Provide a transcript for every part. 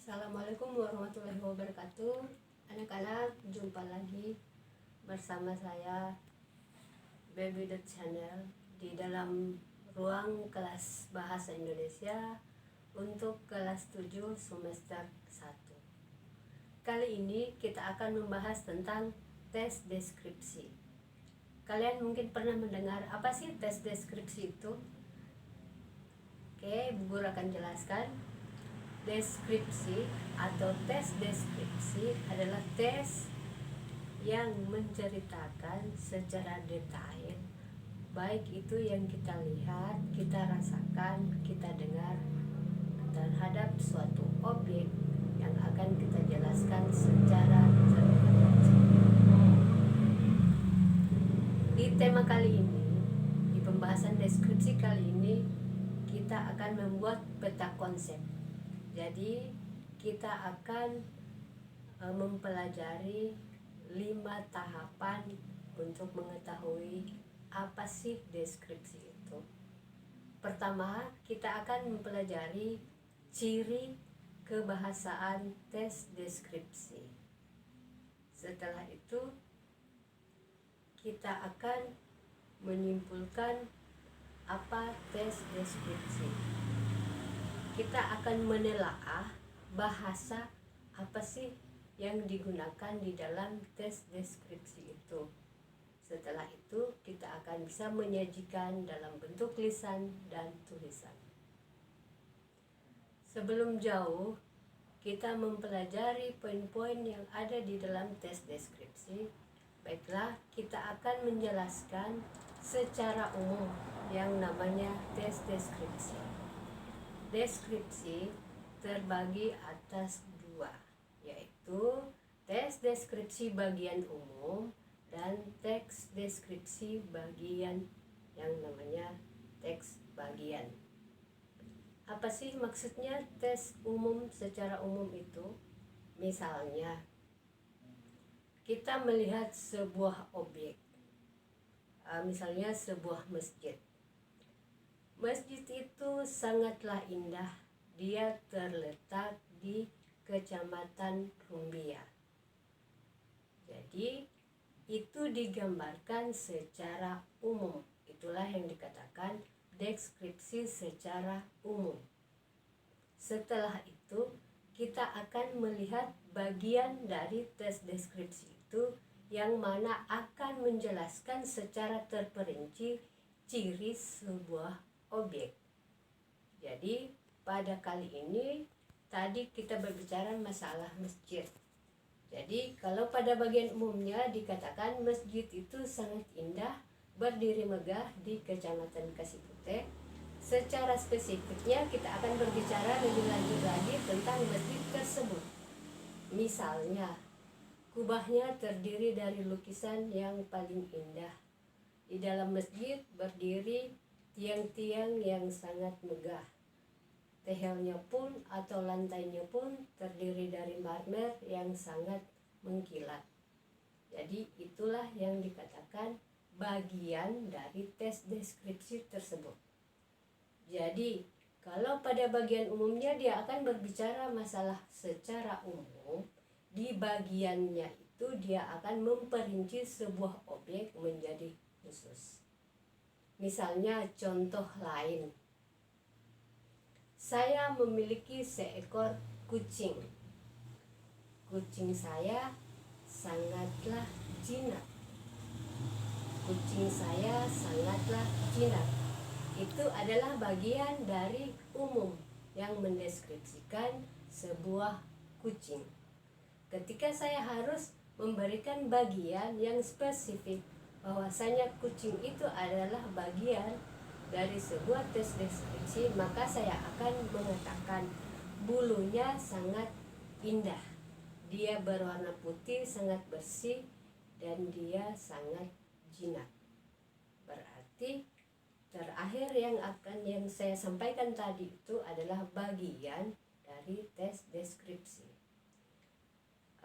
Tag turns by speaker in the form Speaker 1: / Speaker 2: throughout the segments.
Speaker 1: Assalamualaikum warahmatullahi wabarakatuh. Anak-anak, jumpa lagi bersama saya Baby Dot Channel di dalam ruang kelas Bahasa Indonesia untuk kelas 7 semester 1. Kali ini kita akan membahas tentang tes deskripsi. Kalian mungkin pernah mendengar apa sih tes deskripsi itu? Oke, Bu Guru akan jelaskan. Deskripsi atau tes deskripsi adalah tes yang menceritakan secara detail, baik itu yang kita lihat, kita rasakan, kita dengar terhadap suatu objek yang akan kita jelaskan secara terperinci. Di tema kali ini, di pembahasan deskripsi kali ini, kita akan membuat peta konsep. Jadi kita akan mempelajari 5 tahapan untuk mengetahui apa sih deskripsi itu. Pertama, kita akan mempelajari ciri kebahasaan tes deskripsi. Setelah itu kita akan menyimpulkan apa tes deskripsi. Kita akan menelaah bahasa apa sih yang digunakan di dalam tes deskripsi itu. Setelah itu kita akan bisa menyajikan dalam bentuk lisan dan tulisan. Sebelum jauh, kita mempelajari poin-poin yang ada di dalam tes deskripsi. Baiklah, kita akan menjelaskan secara umum yang namanya tes deskripsi. Deskripsi terbagi atas 2, yaitu tes deskripsi bagian umum dan teks deskripsi bagian yang namanya teks bagian. Apa sih maksudnya tes umum secara umum itu? Misalnya, kita melihat sebuah objek, misalnya sebuah masjid. Masjid itu sangatlah indah. Dia terletak di Kecamatan Rumbia. Jadi itu digambarkan secara umum. Itulah yang dikatakan deskripsi secara umum. Setelah itu kita akan melihat bagian dari tes deskripsi itu yang mana akan menjelaskan secara terperinci ciri sebuah objek. Jadi pada kali ini tadi kita berbicara masalah masjid. Jadi kalau pada bagian umumnya dikatakan masjid itu sangat indah, berdiri megah di Kecamatan Kasipute. Secara spesifiknya kita akan berbicara lebih lanjut lagi tentang masjid tersebut. Misalnya, kubahnya terdiri dari lukisan yang paling indah. Di dalam masjid berdiri tiang-tiang yang sangat megah. Tehelnya pun atau lantainya pun terdiri dari marmer yang sangat mengkilat. Jadi itulah yang dikatakan bagian dari tes deskripsi tersebut. Jadi kalau pada bagian umumnya dia akan berbicara masalah secara umum, di bagiannya itu dia akan memperinci sebuah objek menjadi khusus. Misalnya contoh lain, saya memiliki seekor kucing. Kucing saya sangatlah jinak. Kucing saya sangatlah jinak. Itu adalah bagian dari umum yang mendeskripsikan sebuah kucing. Ketika saya harus memberikan bagian yang spesifik, bahwasanya kucing itu adalah bagian dari sebuah tes deskripsi, maka saya akan mengatakan bulunya sangat indah, dia berwarna putih, sangat bersih, dan dia sangat jinak. Berarti terakhir yang saya sampaikan tadi itu adalah bagian dari tes deskripsi.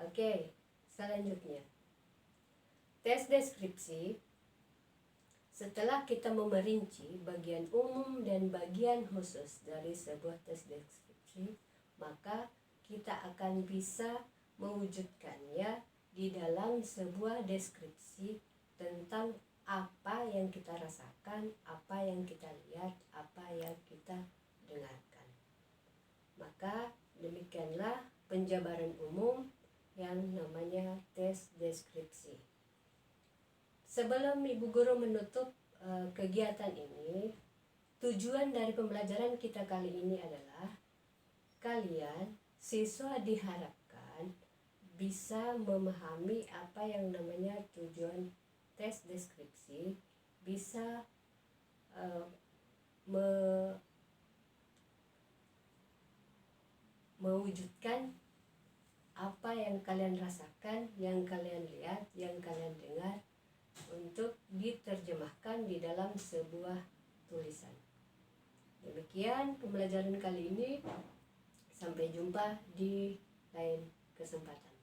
Speaker 1: Oke, selanjutnya tes deskripsi. Setelah kita memerinci bagian umum dan bagian khusus dari sebuah tes deskripsi, maka kita akan bisa mewujudkannya di dalam sebuah deskripsi tentang apa yang kita rasakan, apa yang kita lihat, apa yang kita dengarkan. Maka demikianlah penjabaran umum yang namanya tes deskripsi. Sebelum Ibu Guru menutup kegiatan ini, tujuan dari pembelajaran kita kali ini adalah kalian siswa diharapkan bisa memahami apa yang namanya tujuan tes deskripsi, bisa mewujudkan apa yang kalian rasakan, yang kalian lihat, yang kalian dengar untuk diterjemahkan di dalam sebuah tulisan. Demikian pembelajaran kali ini. Sampai jumpa di lain kesempatan.